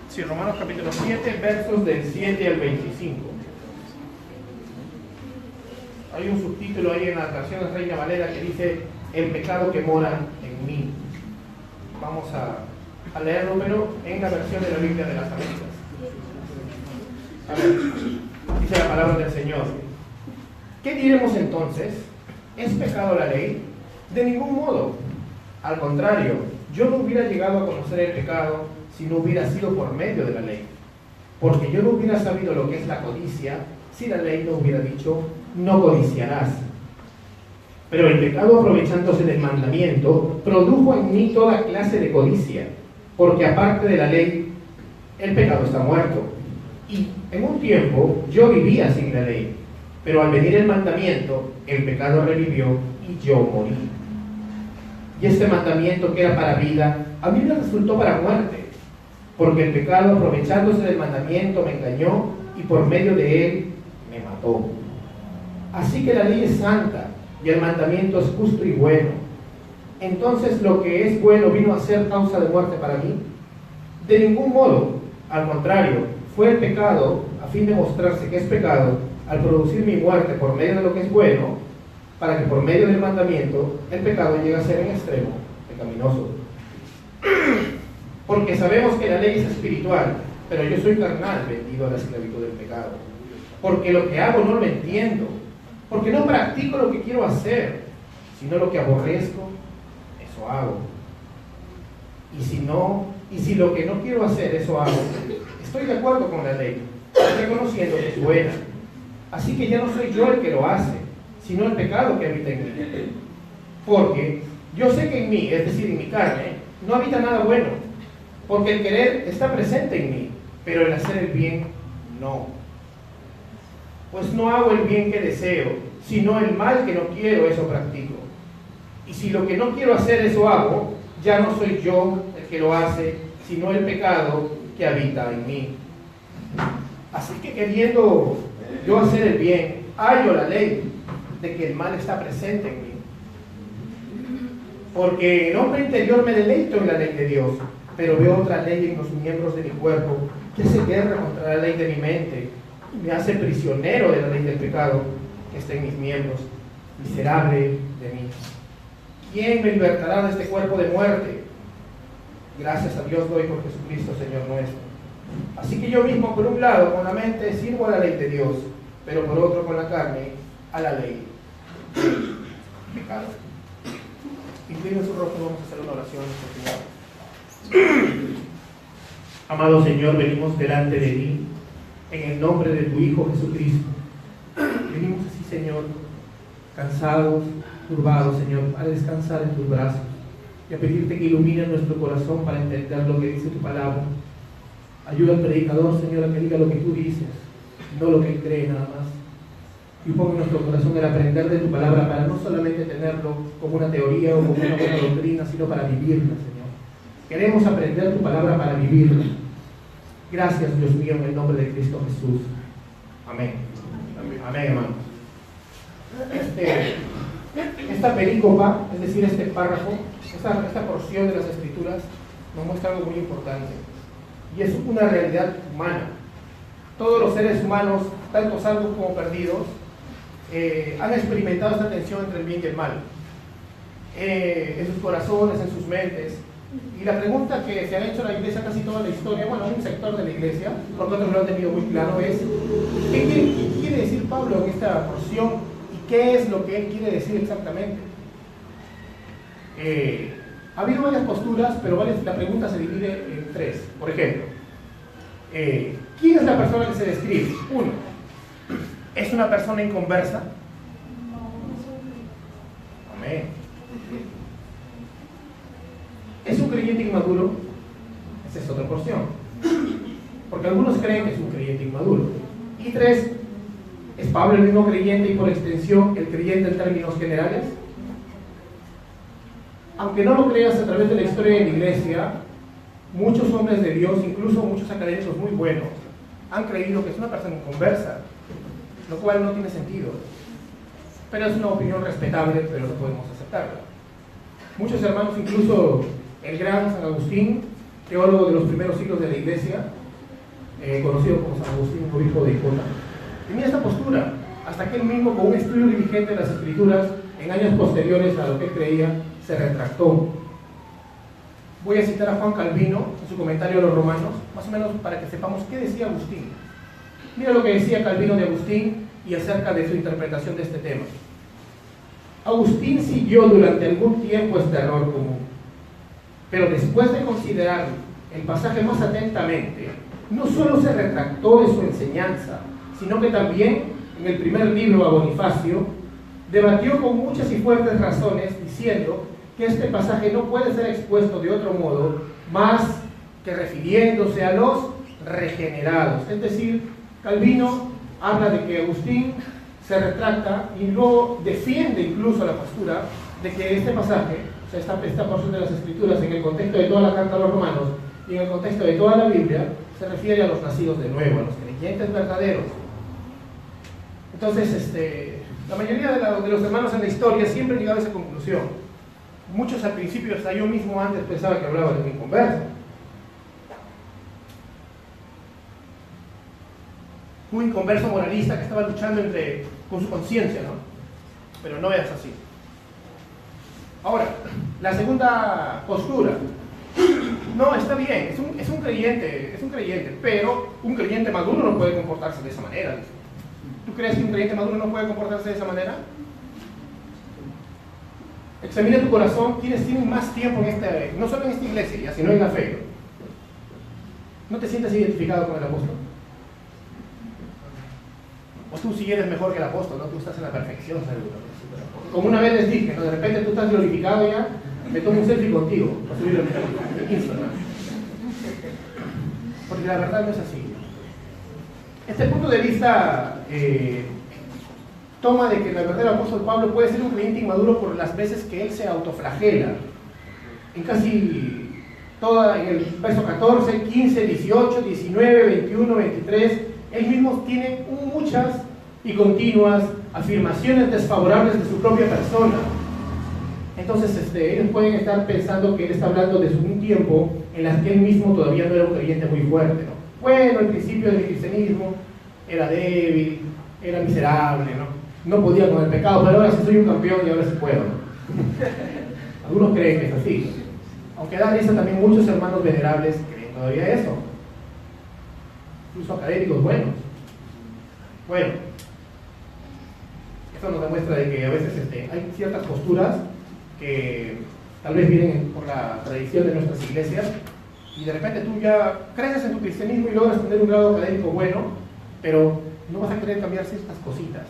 Sí, Romanos capítulo 7, versos del 7 al 25. Hay un subtítulo ahí en la versión de Reina Valera que dice: el pecado que mora en mí. Vamos a leerlo, pero en la versión de la Biblia de las Américas. A ver, dice la palabra del Señor: ¿qué diremos entonces? ¿Es pecado la ley? De ningún modo. Al contrario, yo no hubiera llegado a conocer el pecado si no hubiera sido por medio de la ley. Porque yo no hubiera sabido lo que es la codicia si la ley no hubiera dicho: no codiciarás. Pero el pecado, aprovechándose del mandamiento, produjo en mí toda clase de codicia, porque aparte de la ley, el pecado está muerto. Y en un tiempo yo vivía sin la ley, pero al venir el mandamiento, el pecado revivió y yo morí. Y este mandamiento, que era para vida, a mí me resultó para muerte, porque el pecado, aprovechándose del mandamiento, me engañó y por medio de él me mató. Así que la ley es santa y el mandamiento es justo y bueno. Entonces, ¿lo que es bueno vino a ser causa de muerte para mí? De ningún modo. Al contrario, fue el pecado, a fin de mostrarse que es pecado, al producir mi muerte por medio de lo que es bueno, para que por medio del mandamiento el pecado llegue a ser en extremo pecaminoso. Porque sabemos que la ley es espiritual, pero yo soy carnal, vendido a la esclavitud del pecado. Porque lo que hago no lo entiendo, porque no practico lo que quiero hacer, sino lo que aborrezco, eso hago. Y si lo que no quiero hacer, eso hago, estoy de acuerdo con la ley, reconociendo que es buena. Así que ya no soy yo el que lo hace, sino el pecado que habita en mí. Porque yo sé que en mí, es decir, en mi carne, no habita nada bueno, porque el querer está presente en mí, pero el hacer el bien no. Pues no hago el bien que deseo, sino el mal que no quiero, eso practico. Y si lo que no quiero hacer, eso hago, ya no soy yo el que lo hace, sino el pecado que habita en mí. Así que queriendo yo hacer el bien, hallo la ley de que el mal está presente en mí. Porque el hombre interior me deleito en la ley de Dios, pero veo otra ley en los miembros de mi cuerpo que hace guerra contra la ley de mi mente y me hace prisionero de la ley del pecado que está en mis miembros. Miserable de mí, ¿quién me libertará de este cuerpo de muerte? Gracias a Dios doy por Jesucristo, Señor nuestro. Así que yo mismo, por un lado, con la mente sirvo a la ley de Dios, pero por otro, con la carne, a la ley del pecado. Inclinen su rostro, vamos a hacer una oración, Señor. Amado Señor, venimos delante de ti, en el nombre de tu Hijo Jesucristo. Venimos así, Señor, cansados, turbados, Señor, a descansar en tus brazos y a pedirte que ilumine nuestro corazón para entender lo que dice tu palabra. Ayuda al predicador, Señor, a que diga lo que tú dices, no lo que él cree nada más. Y ponga en nuestro corazón el aprender de tu palabra para no solamente tenerlo como una teoría o como una buena doctrina, sino para vivirla, Señor. Queremos aprender tu palabra para vivirla. Gracias, Dios mío, en el nombre de Cristo Jesús. Amén. Amén, hermanos. Esta perícopa, es decir, este párrafo, esta porción de las Escrituras, nos muestra algo muy importante. Y es una realidad humana. Todos los seres humanos, tanto salvos como perdidos, han experimentado esta tensión entre el bien y el mal. En sus corazones, en sus mentes. Y la pregunta que se ha hecho la iglesia casi toda la historia, bueno, un sector de la iglesia, porque otros lo han tenido muy claro, es ¿qué quiere decir Pablo en esta porción? ¿Y qué es lo que él quiere decir exactamente? Ha habido varias posturas, pero la pregunta se divide en tres. Por ejemplo, ¿quién es la persona que se describe? Uno, ¿es una persona inconversa? Amén. ¿Es un creyente inmaduro? Esa es otra porción. Porque algunos creen que es un creyente inmaduro. Y tres, ¿es Pablo el mismo creyente y por extensión el creyente en términos generales? Aunque no lo creas, a través de la historia de la iglesia, muchos hombres de Dios, incluso muchos académicos muy buenos, han creído que es una persona inconversa, lo cual no tiene sentido. Pero es una opinión respetable, pero no podemos aceptarla. Muchos hermanos, incluso el gran San Agustín, teólogo de los primeros siglos de la Iglesia, conocido como San Agustín, obispo de Hipona, tenía esta postura, hasta que él mismo, con un estudio diligente de las Escrituras, en años posteriores a lo que él creía, se retractó. Voy a citar a Juan Calvino en su comentario a los Romanos, más o menos para que sepamos qué decía Agustín. Mira lo que decía Calvino de Agustín y acerca de su interpretación de este tema. Agustín siguió durante algún tiempo este error común, pero después de considerar el pasaje más atentamente, no solo se retractó de su enseñanza, sino que también, en el primer libro a Bonifacio, debatió con muchas y fuertes razones, diciendo que este pasaje no puede ser expuesto de otro modo más que refiriéndose a los regenerados. Es decir, Calvino habla de que Agustín se retracta y luego defiende incluso la postura de que este pasaje, o sea, esta porción de las Escrituras, en el contexto de toda la carta a los Romanos y en el contexto de toda la Biblia, se refiere a los nacidos de nuevo, a los creyentes verdaderos. Entonces, la mayoría de los hermanos en la historia siempre han llegado a esa conclusión. Muchos al principio, hasta yo mismo antes pensaba que hablaba de un inconverso. Un inconverso moralista que estaba luchando con su conciencia, ¿no? Pero no es así. Ahora, la segunda postura. No, está bien, es un creyente, pero un creyente maduro no puede comportarse de esa manera. ¿Tú crees que un creyente maduro no puede comportarse de esa manera? Examina tu corazón. ¿Quiénes tienen más tiempo no solo en esta iglesia, sino en la fe? ¿No te sientes identificado con el apóstol? O tú sí eres mejor que el apóstol, ¿no? Tú estás en la perfección, seguro. Como una vez les dije, ¿no? De repente tú estás glorificado ya, me tomo un selfie contigo, para subirlo en Instagram. Porque la verdad no es así. Este punto de vista toma de que la verdad el apóstol Pablo puede ser un creyente inmaduro por las veces que él se autoflagela. En casi toda, en el verso 14, 15, 18, 19, 21, 23, él mismo tiene muchas y continuas afirmaciones desfavorables de su propia persona. Entonces ellos pueden estar pensando que él está hablando de un tiempo en el que él mismo todavía no era un creyente muy fuerte, ¿no? Bueno, al principio del cristianismo era débil, era miserable, no podía con el pecado, pero ahora sí soy un campeón y ahora sí puedo, ¿no? Algunos creen que es así. Aunque da risa, también muchos hermanos venerables creen todavía eso. Incluso académicos buenos. Bueno, esto nos demuestra de que a veces hay ciertas posturas que tal vez vienen por la tradición de nuestras iglesias y de repente tú ya creces en tu cristianismo y logras tener un grado académico bueno, pero no vas a querer cambiar ciertas cositas,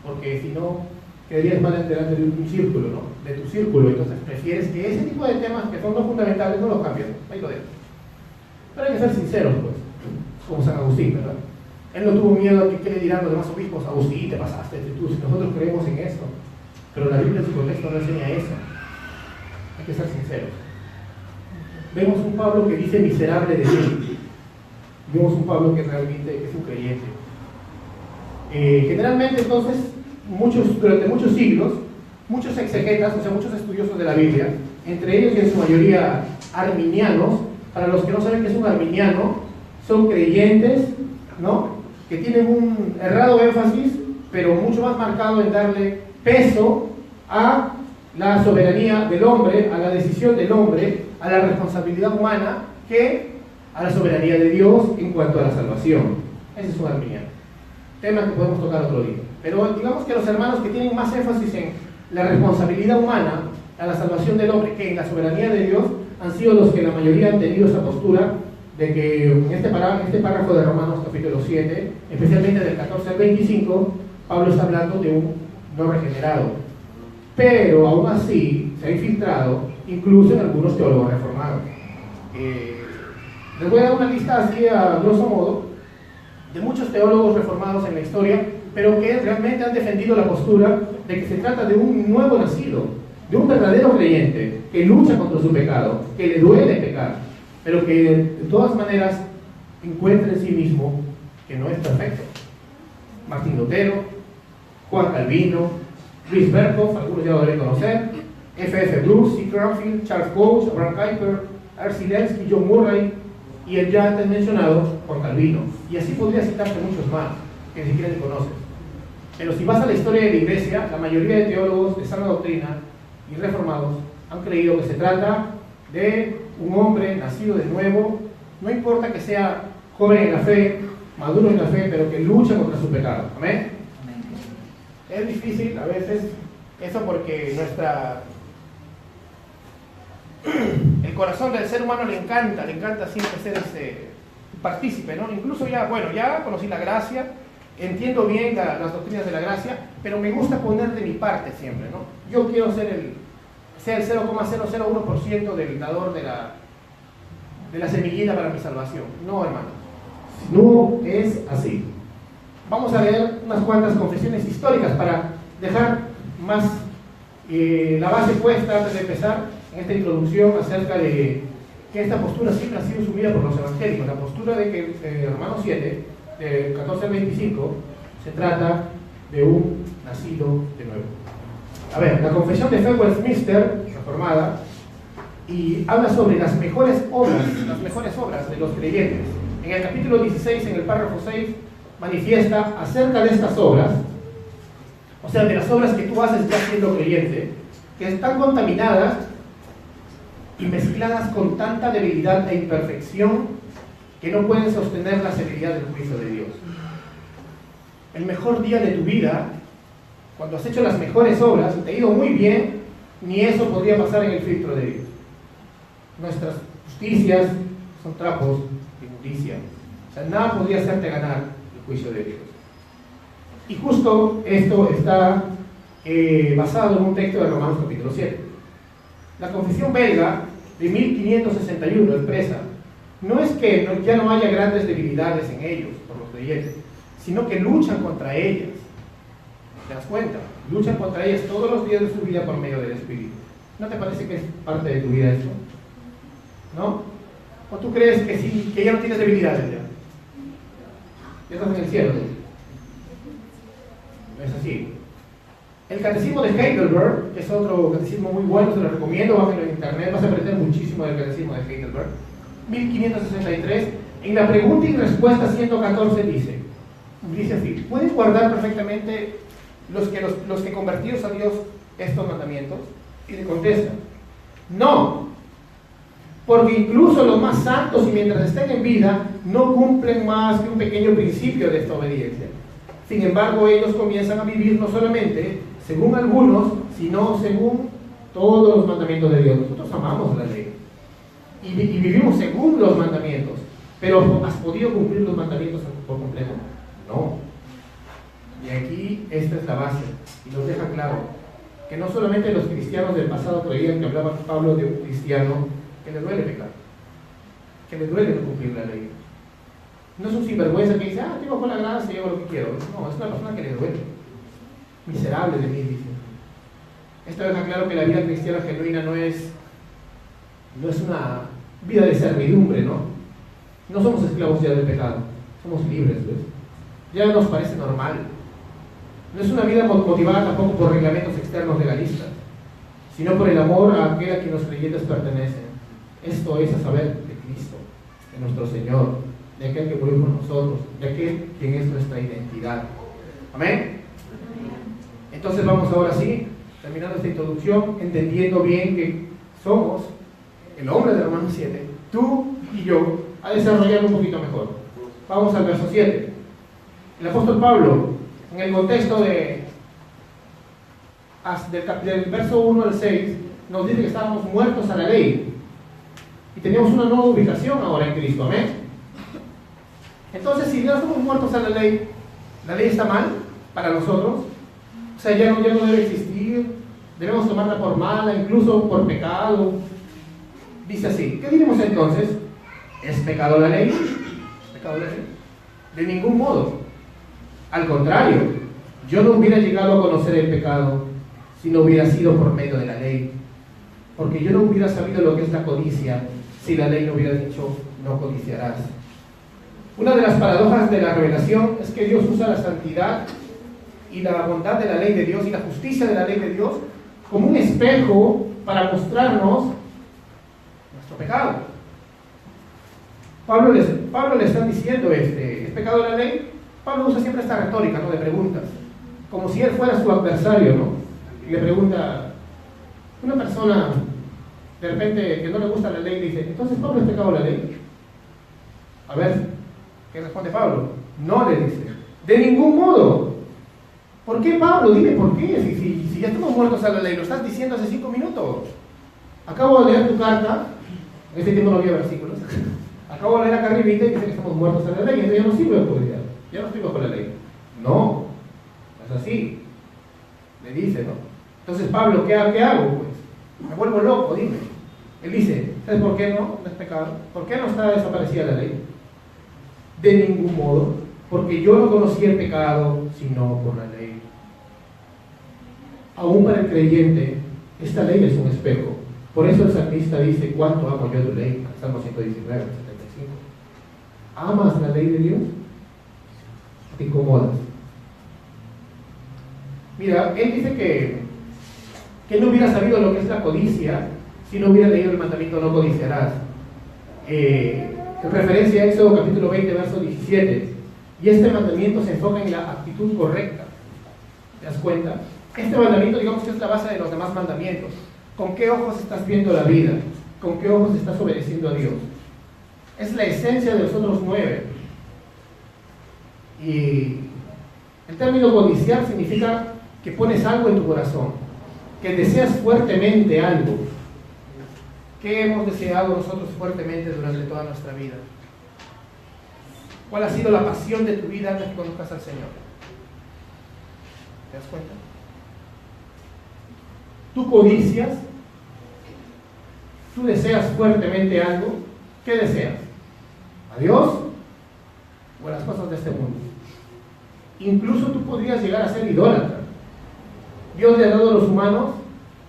porque si no quedarías mal delante de un círculo, ¿no? De tu círculo. Entonces prefieres que ese tipo de temas que son no fundamentales no los cambies, ahí lo dejas. Pero hay que ser sinceros, pues, como San Agustín, ¿verdad? Él no tuvo miedo a que le dirán los demás obispos: Agustín, te pasaste, si nosotros creemos en eso. Pero la Biblia en su contexto no enseña eso. Hay que ser sinceros. Vemos un Pablo que dice miserable de mí. Vemos un Pablo que realmente es un creyente. Generalmente, entonces, durante muchos siglos, muchos exegetas, o sea, muchos estudiosos de la Biblia, entre ellos y en su mayoría arminianos, para los que no saben qué es un arminiano, son creyentes, ¿no?, que tienen un errado énfasis, pero mucho más marcado en darle peso a la soberanía del hombre, a la decisión del hombre, a la responsabilidad humana, que a la soberanía de Dios en cuanto a la salvación. Ese es un arminiano. Tema que podemos tocar otro día. Pero digamos que los hermanos que tienen más énfasis en la responsabilidad humana, a la salvación del hombre, que en la soberanía de Dios, han sido los que la mayoría han tenido esa postura de que en este párrafo de Romanos capítulo 7, especialmente del 14 al 25, Pablo está hablando de un no regenerado. Pero aún así se ha infiltrado incluso en algunos teólogos reformados. Les voy a dar una lista así a grosso modo de muchos teólogos reformados en la historia, pero que realmente han defendido la postura de que se trata de un nuevo nacido, de un verdadero creyente que lucha contra su pecado, que le duele pecar, pero que de todas maneras encuentra en sí mismo que no es perfecto. Martín Lutero, Juan Calvino, Luis Berkhoff, algunos ya lo deben conocer, F.F. Bruce, C. Cranfield, Charles Coach, Abraham Kuyper, R.C. Lenski, John Murray y el ya antes mencionado Juan Calvino. Y así podría citarte muchos más que ni siquiera ni conoces. Pero si vas a la historia de la Iglesia, la mayoría de teólogos de sana doctrina y reformados han creído que se trata de un hombre nacido de nuevo, no importa que sea joven en la fe, maduro en la fe, pero que lucha contra su pecado. ¿Amén? Es difícil a veces eso porque el corazón del ser humano le encanta siempre ser partícipe, ¿no? Incluso ya conocí la gracia, entiendo bien las doctrinas de la gracia, pero me gusta poner de mi parte siempre, ¿no? Yo quiero ser el 0,001% del dador de la semillita para mi salvación. No, hermano, no es así. Vamos a ver unas cuantas confesiones históricas para dejar más la base puesta antes de empezar en esta introducción acerca de que esta postura siempre ha sido sumida por los evangélicos, la postura de que Romanos 7, del 14 al 25, se trata de un nacido de nuevo. A ver, la confesión de fe Westminster, reformada, y habla sobre las mejores obras de los creyentes. En el capítulo 16, en el párrafo 6, manifiesta acerca de estas obras, o sea, de las obras que tú haces ya siendo creyente, que están contaminadas y mezcladas con tanta debilidad e imperfección que no pueden sostener la severidad del juicio de Dios. El mejor día de tu vida, cuando has hecho las mejores obras y te ha ido muy bien, ni eso podría pasar en el filtro de Dios. Nuestras justicias son trapos de inmundicia. O sea, nada podría hacerte ganar el juicio de Dios. Y justo esto está basado en un texto de Romanos capítulo 7. La confesión belga de 1561 expresa, no es que ya no haya grandes debilidades en ellos, por los creyentes, sino que luchan contra ellas. ¿Te das cuenta? Luchan contra ellas todos los días de su vida por medio del Espíritu. ¿No te parece que es parte de tu vida eso? ¿No? ¿O tú crees que sí, que ya no tienes debilidades ya? Ya estás en el cielo, ¿no? No es así. El catecismo de Heidelberg, que es otro catecismo muy bueno, se lo recomiendo, bájenlo en internet, vas a aprender muchísimo del catecismo de Heidelberg. 1563, en la pregunta y respuesta 114 dice así: ¿pueden guardar perfectamente los que convertidos a Dios estos mandamientos? Y le contesta: no, porque incluso los más santos, y mientras estén en vida, no cumplen más que un pequeño principio de esta obediencia. Sin embargo, ellos comienzan a vivir no solamente según algunos, sino según todos los mandamientos de Dios. Nosotros amamos la ley y vivimos según los mandamientos, pero ¿has podido cumplir los mandamientos por completo? No. Y aquí esta es la base, y nos deja claro que no solamente los cristianos del pasado creían que hablaba Pablo de un cristiano que le duele pecar, que le duele no cumplir la ley. No es un sinvergüenza que dice, tengo con la gracia y hago lo que quiero. No, es una persona que le duele. Miserable de mí, dice. Esto deja claro que la vida cristiana genuina no es una vida de servidumbre, ¿no? No somos esclavos ya del pecado, somos libres, ¿ves? Ya nos parece normal. No es una vida motivada tampoco por reglamentos externos legalistas, sino por el amor a aquel a quien los creyentes pertenecen. Esto es a saber de Cristo, de nuestro Señor, de aquel que murió por nosotros, de aquel quien es nuestra identidad. ¿Amén? Entonces vamos ahora sí, terminando esta introducción, entendiendo bien que somos el hombre de Romanos 7, tú y yo, a desarrollarlo un poquito mejor. Vamos al verso 7. El apóstol Pablo, en el contexto del verso 1 al 6, nos dice que estábamos muertos a la ley y teníamos una nueva ubicación ahora en Cristo. ¿Amén? Entonces, si ya somos muertos a la ley está mal para nosotros. O sea, ya no debe existir, debemos tomarla por mala, incluso por pecado. Dice así, ¿qué diremos entonces? ¿Es pecado la ley? ¿Es pecado la ley? De ningún modo. Al contrario, yo no hubiera llegado a conocer el pecado si no hubiera sido por medio de la ley. Porque yo no hubiera sabido lo que es la codicia si la ley no hubiera dicho, no codiciarás. Una de las paradojas de la revelación es que Dios usa la santidad y la bondad de la ley de Dios y la justicia de la ley de Dios como un espejo para mostrarnos nuestro pecado. Pablo le está diciendo, ¿es pecado la ley? Pablo usa siempre esta retórica, ¿no?, de preguntas, como si él fuera su adversario, ¿no? Y le pregunta, una persona de repente que no le gusta la ley, dice, entonces Pablo, ¿es pecado la ley? A ver, ¿qué responde Pablo? No, le dice, de ningún modo. ¿Por qué, Pablo? Dime por qué, si ya estamos muertos a la ley, lo estás diciendo hace 5 minutos. Acabo de leer tu carta, en ese tiempo no había versículos, acabo de leer acá arribita y dice que estamos muertos a la ley, entonces ya no sirve de autoridad, ya no estoy bajo la ley. No, es así, le dice, ¿no? Entonces, Pablo, ¿qué hago? Pues, me vuelvo loco, dime. Él dice, ¿sabes por qué no es pecado? ¿Por qué no está desaparecida la ley? De ningún modo, porque yo no conocí el pecado sino por la ley. Aún para el creyente, esta ley es un espejo. Por eso el salmista dice, ¿cuánto amo yo tu ley? Salmo 119, 75. ¿Amas la ley de Dios? Te incomodas. Mira, él dice que no hubiera sabido lo que es la codicia si no hubiera leído el mandamiento no codiciarás. En referencia a Éxodo capítulo 20, verso 17. Y este mandamiento se enfoca en la actitud correcta. ¿Te das cuenta? Este mandamiento, digamos que es la base de los demás mandamientos. ¿Con qué ojos estás viendo la vida? ¿Con qué ojos estás obedeciendo a Dios? Es la esencia de los otros 9. Y el término codiciar significa que pones algo en tu corazón, que deseas fuertemente algo. ¿Qué hemos deseado nosotros fuertemente durante toda nuestra vida? ¿Cuál ha sido la pasión de tu vida antes que conozcas al Señor? ¿Te das cuenta? Tú codicias, tú deseas fuertemente algo. ¿Qué deseas? ¿A Dios o a las cosas de este mundo? Incluso tú podrías llegar a ser idólatra. Dios le ha dado a los humanos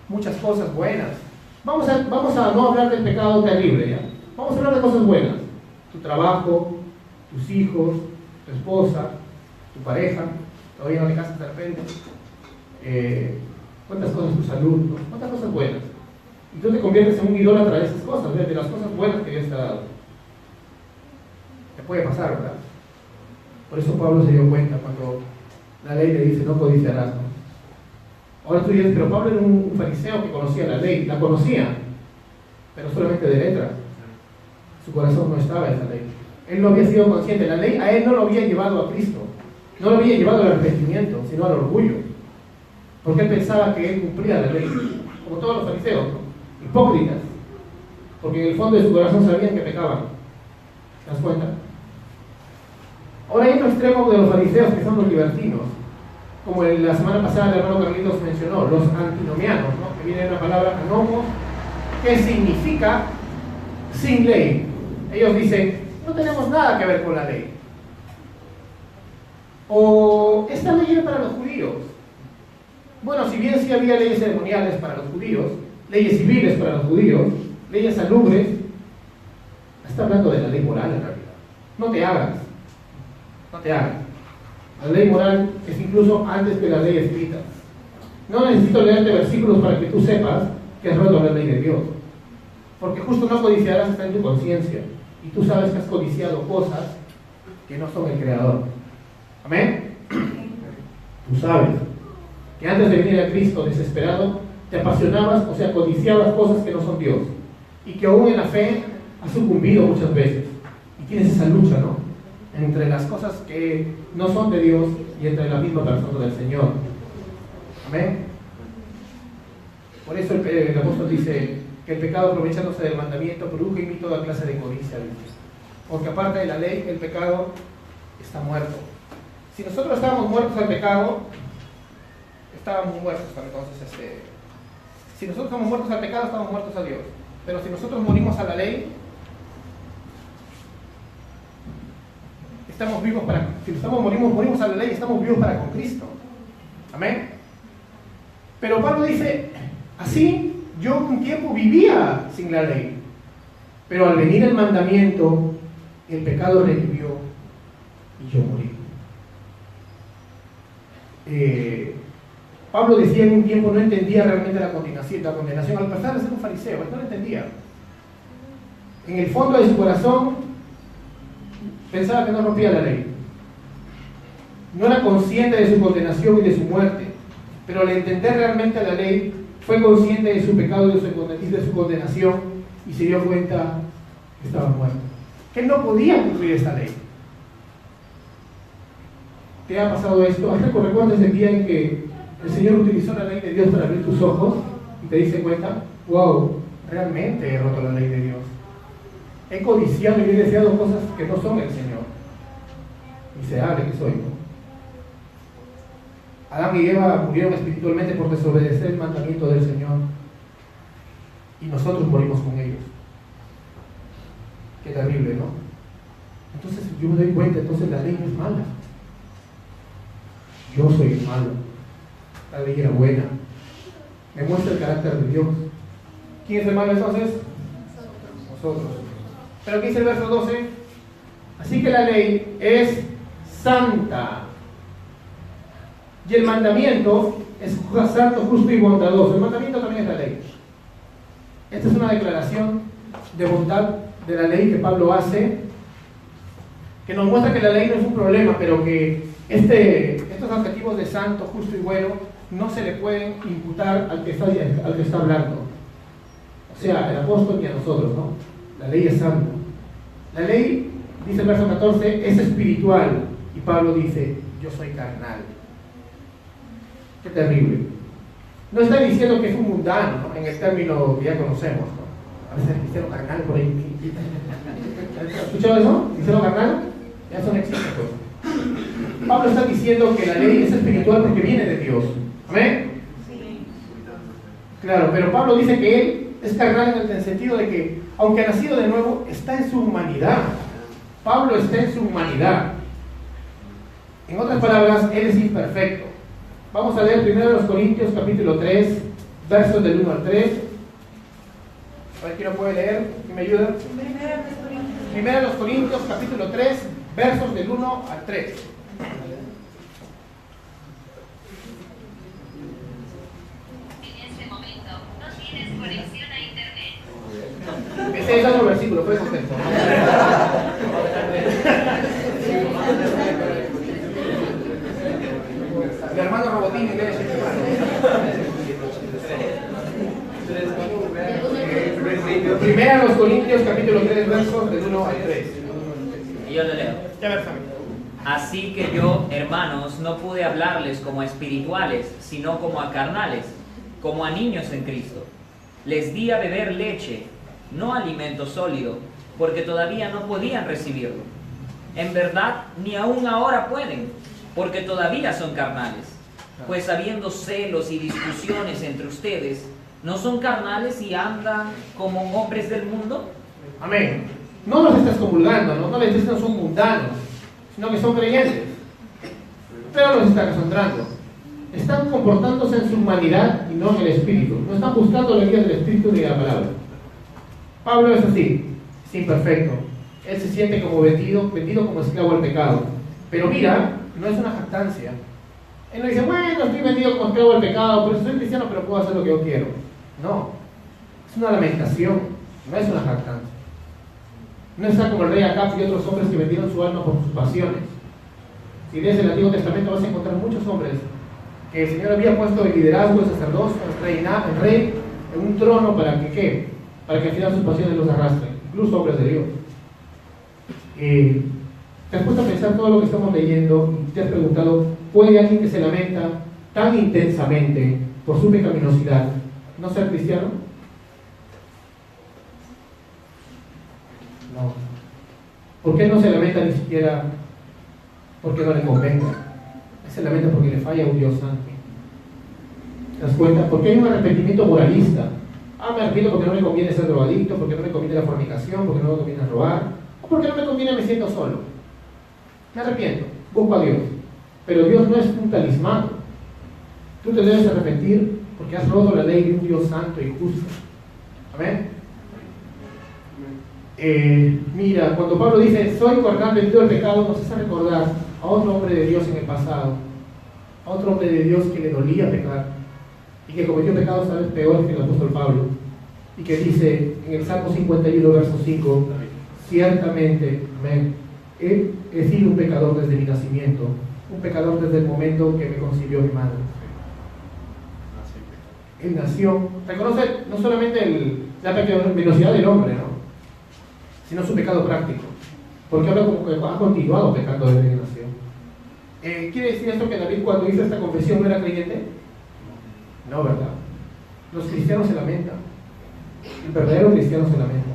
muchas cosas buenas. Vamos a no hablar del pecado terrible, ¿ya? Vamos a hablar de cosas buenas. Tu trabajo, tus hijos, tu esposa, tu pareja, todavía no te casas de repente. ¿Cuántas cosas? Tu salud, ¿no? ¿Cuántas cosas buenas? Y tú te conviertes en un idólatra de esas cosas, de las cosas buenas que Dios te ha dado. Te puede pasar, ¿verdad? Por eso Pablo se dio cuenta cuando la ley le dice, no codiciarás, ¿no? Ahora tú dices, pero Pablo era un fariseo que conocía la ley, la conocía, pero solamente de letra. Su corazón no estaba en esa ley. Él no había sido consciente. La ley a él no lo había llevado a Cristo, no lo había llevado al arrepentimiento, sino al orgullo. Porque él pensaba que él cumplía la ley, como todos los fariseos, ¿no? Hipócritas, porque en el fondo de su corazón sabían que pecaban. ¿Te das cuenta? Ahora hay otro extremo de los fariseos que son los libertinos, como la semana pasada el hermano Carlitos mencionó, los antinomianos, ¿no? Que viene de la palabra anomos, que significa sin ley. Ellos dicen, no tenemos nada que ver con la ley. O esta ley era para los judíos. Bueno, si bien sí había leyes ceremoniales para los judíos, leyes civiles para los judíos, leyes salubres, está hablando de la ley moral en realidad. No te hagas. No te hagas. La ley moral es incluso antes que la ley escrita. No necesito leerte versículos para que tú sepas que has roto la ley de Dios. Porque justo no codiciarás, está en tu conciencia. Y tú sabes que has codiciado cosas que no son el Creador. ¿Amén? Tú sabes que antes de venir a Cristo desesperado, te apasionabas, o sea, codiciabas cosas que no son Dios. Y que aún en la fe has sucumbido muchas veces. Y tienes esa lucha, ¿no? Entre las cosas que no son de Dios y entre la misma persona del Señor. Amén. Por eso el apóstol dice que el pecado, aprovechándose del mandamiento, produjo en mí toda clase de codicia. Porque aparte de la ley, el pecado está muerto. Si nosotros estábamos muertos al pecado, estábamos muertos para entonces si nosotros estamos muertos al pecado, estamos muertos a Dios. Pero si nosotros morimos a la ley, estamos vivos para, si morimos a la ley, estamos vivos para con Cristo. Amén. Pero Pablo dice, así yo un tiempo vivía sin la ley, pero al venir el mandamiento, el pecado revivió y yo morí. Pablo decía en un tiempo no entendía realmente la condenación al pasar de ser un fariseo, él no lo entendía. En el fondo de su corazón pensaba que no rompía la ley. No era consciente de su condenación y de su muerte, pero al entender realmente la ley, fue consciente de su pecado y de su condenación y se dio cuenta que estaba muerto, que él no podía cumplir esa ley. ¿Te ha pasado esto? ¿Recuerdas ese día en que el Señor utilizó la ley de Dios para abrir tus ojos y te diste cuenta? ¡Wow! Realmente he roto la ley de Dios. He codiciado y he deseado cosas que no son el Señor. Miserable que soy, ¿no? Adán y Eva murieron espiritualmente por desobedecer el mandamiento del Señor y nosotros morimos con ellos. Qué terrible, ¿no? Entonces yo me doy cuenta, entonces la ley no es mala. Yo soy el malo. La ley era buena. Me muestra el carácter de Dios. ¿Quién es el malo entonces? Nosotros. Pero ¿qué dice el verso 12? Así que la ley es santa. Y el mandamiento es santo, justo y bondadoso. El mandamiento también es la ley. Esta es una declaración de bondad de la ley que Pablo hace, que nos muestra que la ley no es un problema, pero que estos adjetivos de santo, justo y bueno no se le pueden imputar al que está hablando. O sea, el apóstol y a nosotros, ¿no? La ley es santa. La ley, dice el verso 14, es espiritual. Y Pablo dice, yo soy carnal. Qué terrible. No está diciendo que es un mundano, ¿no? En el término que ya conocemos, ¿no? A veces cristiano carnal por ahí. ¿Has escuchado eso? ¿Cristiano carnal? Ya eso no existe, pues. Pablo está diciendo que la ley es espiritual porque viene de Dios. ¿Amén? Sí. Claro, pero Pablo dice que él es carnal en el sentido de que, aunque ha nacido de nuevo, está en su humanidad. Pablo está en su humanidad. En otras palabras, él es imperfecto. Vamos a leer 1 Corintios capítulo 3, versos del 1 al 3. A ver, ¿quién lo puede leer? ¿Quién me ayuda? 1 Corintios capítulo 3, versos del 1 al 3. En este momento no tienes conexión a internet. Ese es otro versículo, fue contexto. El hermano Robotín lee ese Primera a los Corintios capítulo 3 versos del 1 al 3. Y yo lo leo. Ya ves, Así que yo, hermanos, no pude hablarles como a espirituales, sino como a carnales, como a niños en Cristo. Les di a beber leche, no alimento sólido, porque todavía no podían recibirlo. En verdad, ni aún ahora pueden, porque todavía son carnales. Pues habiendo celos y discusiones entre ustedes, ¿no son carnales y andan como hombres del mundo? Amén. No los estás comulgando, no les dices que son mundanos, sino que son creyentes. Pero los está concentrando. Están comportándose en su humanidad y no en el espíritu. No están buscando la guía del espíritu ni de la palabra. Pablo es así, es imperfecto. Él se siente como vendido como esclavo al pecado. Pero mira, no es una jactancia. Él no dice, bueno, estoy vendido como esclavo al pecado, por eso soy cristiano, pero puedo hacer lo que yo quiero. No, es una lamentación, no es una jactancia. No está como el rey Acab y otros hombres que vendieron su alma por sus pasiones. Si lees el Antiguo Testamento vas a encontrar muchos hombres que el Señor había puesto el liderazgo, el sacerdocio, el rey en un trono para que ¿qué? Para que al final sus pasiones los arrastren, incluso hombres de Dios. ¿Te has puesto a pensar todo lo que estamos leyendo y te has preguntado, ¿puede alguien que se lamenta tan intensamente por su pecaminosidad no ser cristiano? No. ¿Por qué no se lamenta ni siquiera porque no le convenga? Se lamenta porque le falla un Dios santo. ¿Te das cuenta? Porque hay un arrepentimiento moralista. Me arrepiento porque no me conviene ser drogadicto, porque no me conviene la fornicación, porque no me conviene robar, o porque no me conviene me siento solo. Me arrepiento, busco a Dios. Pero Dios no es un talismán. Tú te debes arrepentir porque has roto la ley de un Dios santo y justo. Amén. Mira, cuando Pablo dice soy carnal vendido al pecado, nos hace recordar a otro hombre de Dios en el pasado, a otro hombre de Dios que le dolía pecar y que cometió pecados tal vez peores que el apóstol Pablo, y que dice en el Salmo 51, verso 5, ciertamente, amén, he sido un pecador desde mi nacimiento, un pecador desde el momento que me concibió mi madre. Él nació, reconoce no solamente la pecaminosidad del hombre, ¿no?, sino su pecado práctico, porque ahora como que ha continuado pecando desde que nació. ¿Quiere decir esto que David, cuando hizo esta confesión, no era creyente? No, ¿verdad? Los cristianos se lamentan. El verdadero cristiano se lamenta.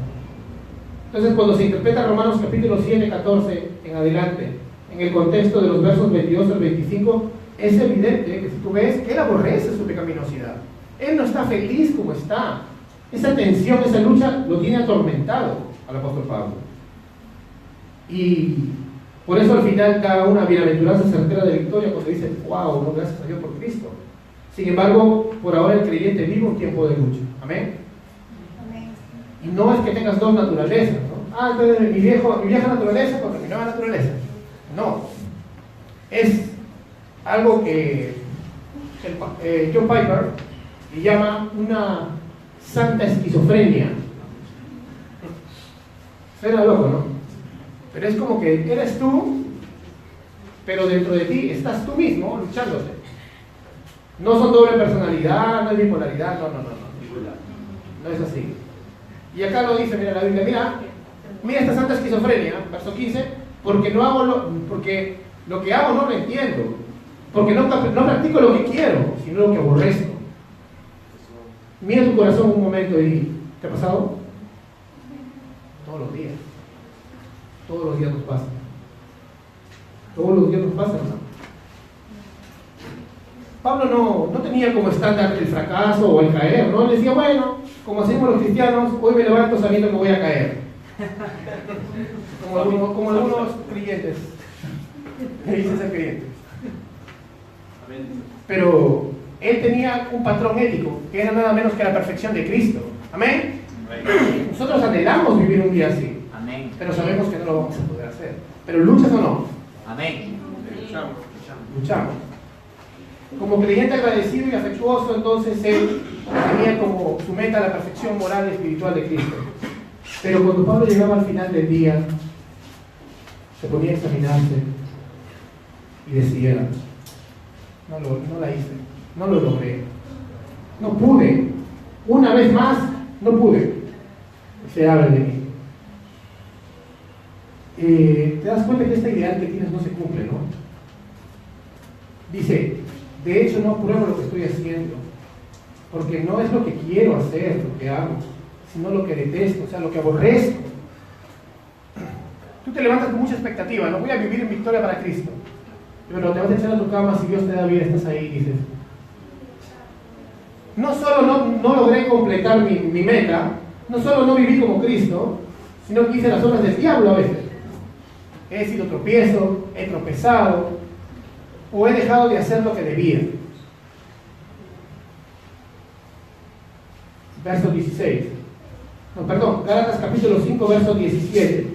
Entonces, cuando se interpreta Romanos capítulo 7, 14 en adelante, en el contexto de los versos 22 al 25, es evidente que si tú ves, él aborrece su pecaminosidad. Él no está feliz como está. Esa tensión, esa lucha, lo tiene atormentado al apóstol Pablo. Y por eso al final da una bienaventuranza certera de victoria cuando dice, wow, no, gracias a Dios por Cristo. Sin embargo, por ahora el creyente vive un tiempo de lucha. Amén. Y no es que tengas dos naturalezas, ¿no? Entonces mi vieja naturaleza contra mi nueva naturaleza. No. Es algo que John Piper le llama una santa esquizofrenia. Suena loco, ¿no? Pero es como que eres tú, pero dentro de ti estás tú mismo luchándote. No son doble personalidad, no es bipolaridad, no. No es así. Y acá lo dice, mira la Biblia, mira esta santa esquizofrenia, verso 15, porque lo que hago no lo entiendo, porque no practico lo que quiero, sino lo que aborrezco. Mira tu corazón un momento y ¿te ha pasado? Todos los días. Todos los días nos pasa. Todos los días nos pasa, ¿no? Pablo no tenía como estándar el fracaso o el caer, ¿no? Él decía, bueno, como hacemos los cristianos, hoy me levanto sabiendo que voy a caer. Como algunos creyentes que dicen ser creyentes. Pero él tenía un patrón ético que era nada menos que la perfección de Cristo. ¿Amén? Nosotros anhelamos vivir un día así. Amén. Pero sabemos que no lo vamos a poder hacer. ¿Pero luchas o no? Amén. Luchamos. Como creyente agradecido y afectuoso, entonces él tenía como su meta la perfección moral y espiritual de Cristo. Pero cuando Pablo llegaba al final del día, se ponía a examinarse y decía, no la hice, no lo logré, no pude, una vez más, no pude. Se habla de mí. Te das cuenta que esta ideal que tienes no se cumple, ¿no? Dice, de hecho no apruebo lo que estoy haciendo, porque no es lo que quiero hacer, lo que hago, sino lo que detesto, o sea, lo que aborrezco. Tú te levantas con mucha expectativa, no voy a vivir en victoria para Cristo, pero te vas a echar a tu cama, si Dios te da vida, estás ahí y dices, no solo no logré completar mi meta, no solo no viví como Cristo, sino que hice las obras del diablo a veces. He sido tropiezo, he tropezado, o he dejado de hacer lo que debía. Verso 16. No, perdón, Gálatas capítulo 5, verso 17.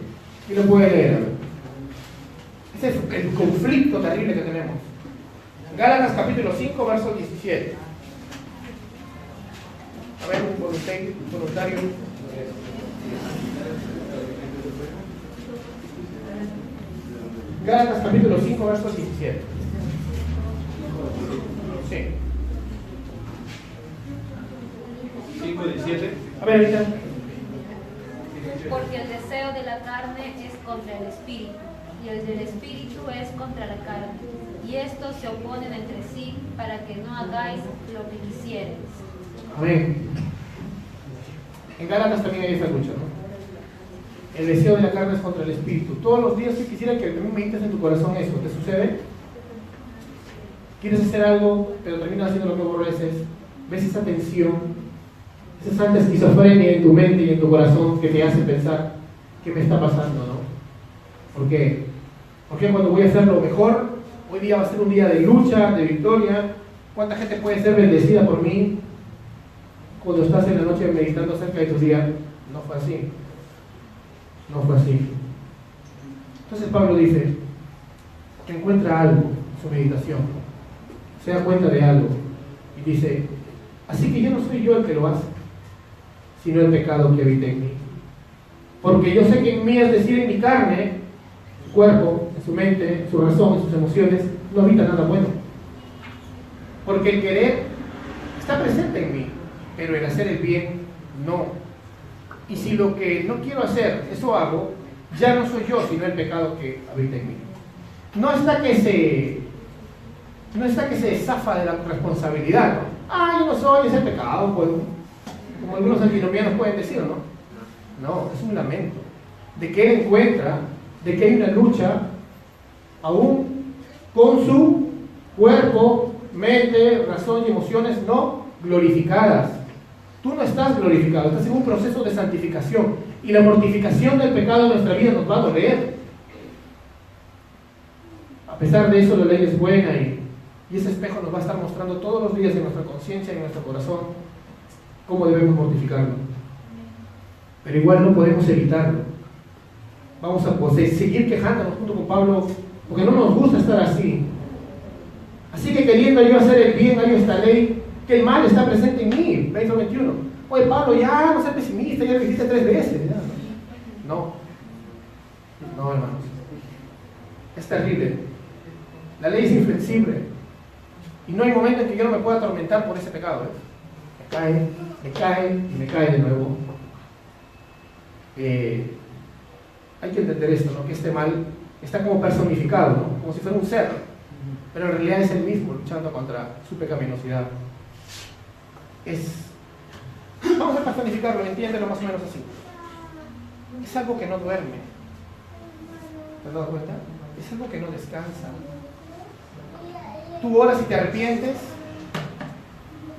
¿Y lo puede leer? Ese es el conflicto terrible que tenemos. Gálatas capítulo 5, verso 17. A ver, un voluntario. Gálatas capítulo 5, verso 17. Sí. 5:17. A ver, ahorita. Porque el deseo de la carne es contra el espíritu, y el del espíritu es contra la carne. Y estos se oponen entre sí para que no hagáis lo que quisierais. Amén. En Gálatas también hay esa lucha, ¿no? El deseo de la carne es contra el espíritu. Todos los días yo quisiera que también medites en tu corazón eso. ¿Te sucede? Quieres hacer algo, pero terminas haciendo lo que aborreces. ¿Ves esa tensión? Esa santa esquizofrenia en tu mente y en tu corazón que te hace pensar, ¿qué me está pasando, no? ¿Por qué? Porque cuando voy a hacer lo mejor, hoy día va a ser un día de lucha, de victoria. ¿Cuánta gente puede ser bendecida por mí? Cuando estás en la noche meditando acerca de tus días, no fue así. No fue así. Entonces Pablo dice que encuentra algo en su meditación. se da cuenta de algo y dice, así que yo no soy yo el que lo hace, sino el pecado que habita en mí. Porque yo sé que en mí, es decir, en mi carne, en su cuerpo, en su mente, en su razón, en sus emociones, no habita nada bueno. Porque el querer está presente en mí, pero el hacer el bien, no. Y si lo que no quiero hacer, eso hago, ya no soy yo, sino el pecado que habita en mí. No está que se zafa de la responsabilidad, ¿no? Yo no soy, ese pecado, pues, como algunos antinomianos pueden decir, ¿no? No, es un lamento de que él encuentra, de que hay una lucha aún con su cuerpo, mente, razón y emociones no glorificadas. Tú no estás glorificado, estás en un proceso de santificación y la mortificación del pecado en nuestra vida nos va a doler. A pesar de eso, la ley es buena y ese espejo nos va a estar mostrando todos los días en nuestra conciencia y en nuestro corazón cómo debemos mortificarlo. Pero igual no podemos evitarlo. Vamos a seguir quejándonos junto con Pablo porque no nos gusta estar así. Así que queriendo yo hacer el bien, hay esta ley, que el mal está presente en mí. Verso 21. Oye, Pablo, ya no seas pesimista, ya lo dijiste 3 veces. Ya. No, hermanos. Es terrible. La ley es inflexible. Y no hay momento en que yo no me pueda atormentar por ese pecado. Me cae y me cae de nuevo. Hay que entender esto, ¿no? Que este mal está como personificado, ¿no? Como si fuera un ser, pero en realidad es el mismo luchando contra su pecaminosidad. Vamos a personificarlo, entiéndelo más o menos así. Es algo que no duerme. ¿Te has dado cuenta? Es algo que no descansa. Tú oras y te arrepientes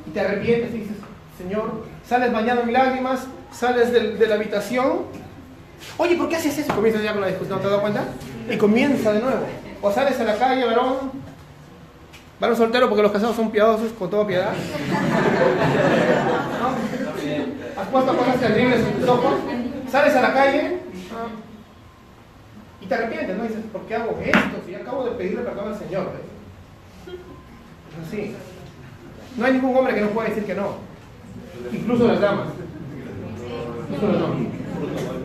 y dices, Señor, sales bañado en lágrimas, sales de la habitación. Oye, ¿por qué haces eso? Comienzas ya con la discusión, ¿te has dado cuenta? Y comienza de nuevo. O sales a la calle, varón soltero, porque los casados son piadosos, con toda piedad. ¿No? Has puesto cosas terribles en tus ojos. Sales a la calle y te arrepientes, ¿no? Y dices, ¿por qué hago esto? Si acabo de pedirle perdón al Señor. Es así. No hay ningún hombre que no pueda decir que no. Incluso las damas.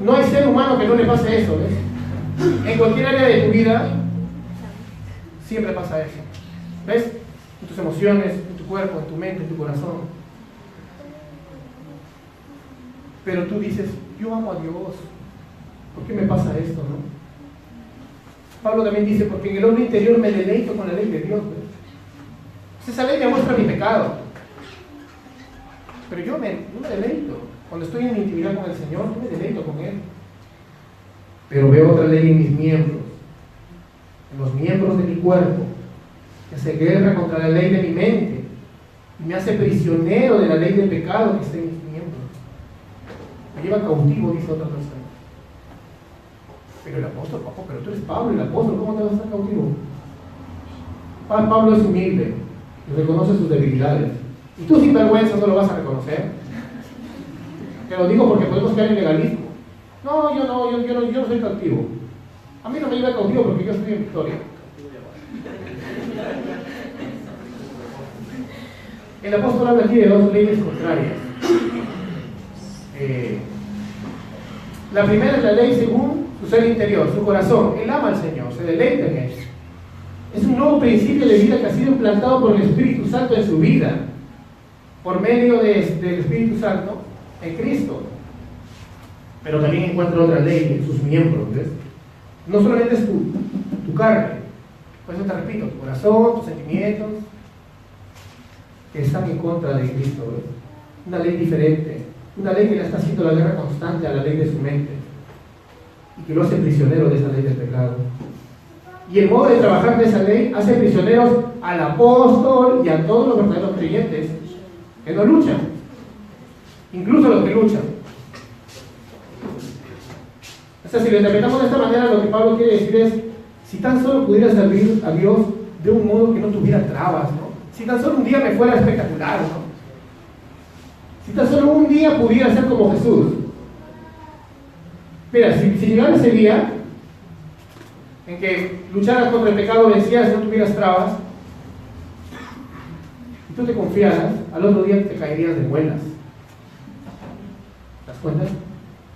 No hay ser humano que no le pase eso, ¿ves? En cualquier área de tu vida siempre pasa eso. ¿Ves? En tus emociones, en tu cuerpo, en tu mente, en tu corazón. Pero tú dices, yo amo a Dios. ¿Por qué me pasa esto, no? Pablo también dice, porque en el hombre interior me deleito con la ley de Dios, ¿ves? Esa ley me muestra mi pecado. Pero yo me deleito. Cuando estoy en mi intimidad con el Señor, yo me deleito con Él. Pero veo otra ley en mis miembros, en los miembros de mi cuerpo, que hace guerra contra la ley de mi mente y me hace prisionero de la ley del pecado que está en mis miembros. Me lleva cautivo, dice otra persona. Pero el apóstol, papá, pero tú eres Pablo, el apóstol, ¿cómo te vas a estar cautivo? Pablo es humilde y reconoce sus debilidades. Y tú sin vergüenza no lo vas a reconocer. Te lo digo porque podemos caer en legalismo. No, yo no soy cautivo. A mí no me lleva cautivo porque yo estoy en victoria. El apóstol habla aquí de 2 leyes contrarias. La primera es la ley según su ser interior, su corazón. Él ama al Señor, se deleita en Él. Es un nuevo principio de vida que ha sido implantado por el Espíritu Santo en su vida, por medio del Espíritu Santo en Cristo. Pero también encuentra otra ley en sus miembros, ¿ves? No solamente es tu carne, por eso te repito, tu corazón, tus sentimientos, que están en contra de Cristo, ¿ves? Una ley diferente, una ley que le está haciendo la guerra constante a la ley de su mente y que lo hace prisionero de esa ley del pecado. Y el modo de trabajar de esa ley hace prisioneros al apóstol y a todos los verdaderos creyentes que no luchan, incluso los que luchan. O sea, si lo interpretamos de esta manera, lo que Pablo quiere decir es, si tan solo pudiera servir a Dios de un modo que no tuviera trabas, ¿no? Si tan solo un día me fuera espectacular, ¿no? Si tan solo un día pudiera ser como Jesús. Mira, si llegara ese día en que lucharas contra el pecado, vencieras y no tuvieras trabas, Si tú te confiaras, al otro día te caerías de muelas. ¿Te das cuenta?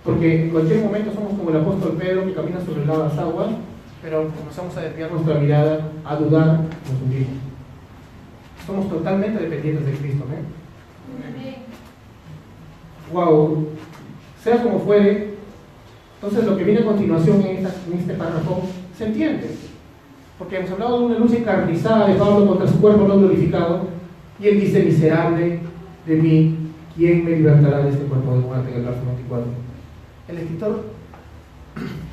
Porque en cualquier momento somos como el apóstol Pedro que camina sobre las aguas, pero comenzamos a desviar nuestra mirada, a dudar, nos hundimos. Somos totalmente dependientes de Cristo. Wow, sea como fuere, entonces lo que viene a continuación en este párrafo se entiende. Porque hemos hablado de una lucha encarnizada de Pablo contra su cuerpo no glorificado, y él dice: miserable de mí, ¿quién me libertará de este cuerpo de muerte? En el verso 24. El escritor,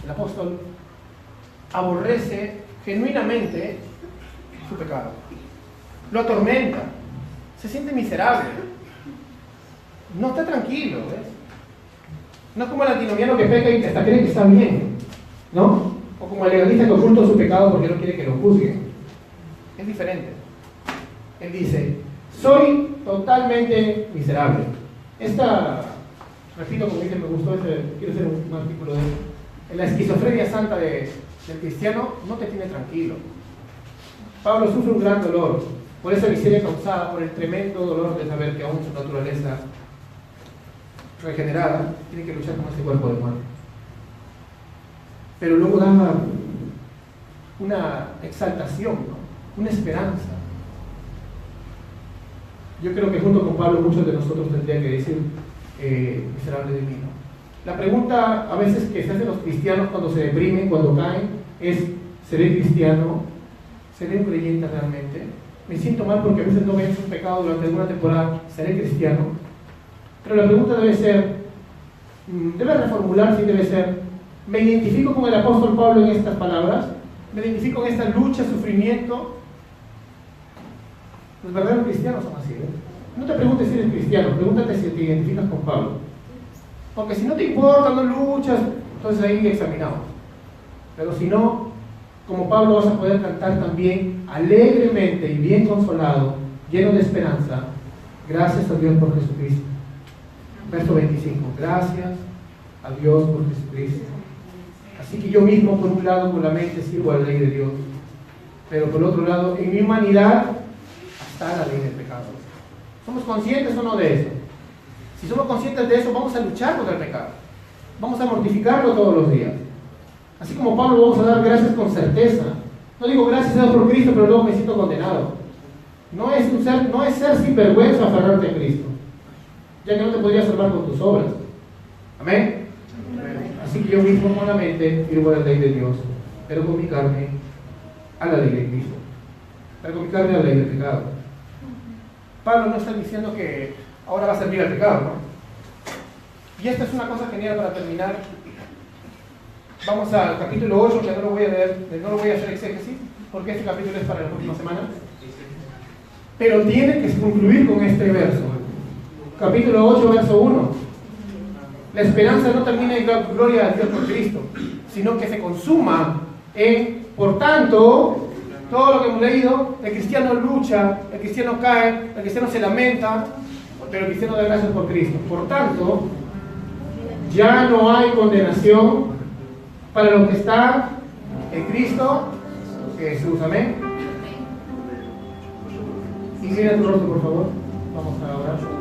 el apóstol, aborrece genuinamente su pecado, lo atormenta, se siente miserable, no está tranquilo, ¿ves? No es como el antinomiano que peca y hasta cree que está bien, ¿no? O como el legalista que oculta su pecado porque no quiere que lo juzguen. Es diferente. Él dice: soy totalmente miserable. Repito, como dice, me gustó quiero hacer un artículo de eso. En la esquizofrenia santa del cristiano no te tiene tranquilo. Pablo sufre un gran dolor por esa miseria causada por el tremendo dolor de saber que aún su naturaleza regenerada tiene que luchar con este cuerpo de muerte. Pero luego da una exaltación, ¿no? Una esperanza. Yo creo que junto con Pablo muchos de nosotros tendrían que decir: miserable de mí, ¿no? La pregunta a veces que se hacen los cristianos cuando se deprimen, cuando caen, es: ¿seré cristiano? ¿Seré un creyente realmente? Me siento mal porque a veces no venzo un pecado durante alguna temporada. ¿Seré cristiano? Pero la pregunta debe ser, debe reformularse y debe ser: ¿me identifico con el apóstol Pablo en estas palabras? ¿Me identifico en esta lucha, sufrimiento? Los verdaderos cristianos son así, ¿eh? No te preguntes si eres cristiano, pregúntate si te identificas con Pablo. Porque si no te importa, no luchas, entonces ahí examinamos. Pero si no, como Pablo, vas a poder cantar también alegremente y bien consolado, lleno de esperanza: gracias a Dios por Jesucristo. Verso 25: gracias a Dios por Jesucristo. Así que yo mismo, por un lado, con la mente sirvo a la ley de Dios, pero por otro lado, en mi humanidad está la ley del pecado. ¿Somos conscientes o no de eso? Si somos conscientes de eso, vamos a luchar contra el pecado. Vamos a mortificarlo todos los días. Así como Pablo, vamos a dar gracias con certeza. No digo gracias a Dios por Cristo, pero luego me siento condenado. No es ser sinvergüenza aferrarte a Cristo, ya que no te podría salvar con tus obras. Amén. Así que yo mismo con la mente sirvo a la ley de Dios, pero con mi carne a la ley de Cristo. Pero con mi carne a la ley del pecado. Pablo no está diciendo que ahora va a servir al pecado, ¿no? Y esta es una cosa genial para terminar. Vamos al capítulo 8, que no lo voy a leer, no lo voy a hacer exégesis, porque este capítulo es para la próxima semana. Pero tiene que concluir con este verso. Capítulo 8, verso 1. La esperanza no termina en gloria a Dios por Cristo, sino que se consuma en, por tanto, todo lo que hemos leído: el cristiano lucha, el cristiano cae, el cristiano se lamenta, pero el cristiano da gracias por Cristo. Por tanto, ya no hay condenación para lo que está en Cristo Jesús. Amén. Inclina tu rostro, por favor. Vamos a orar.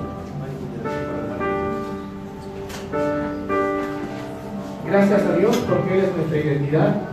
Gracias a Dios porque Él es nuestra identidad.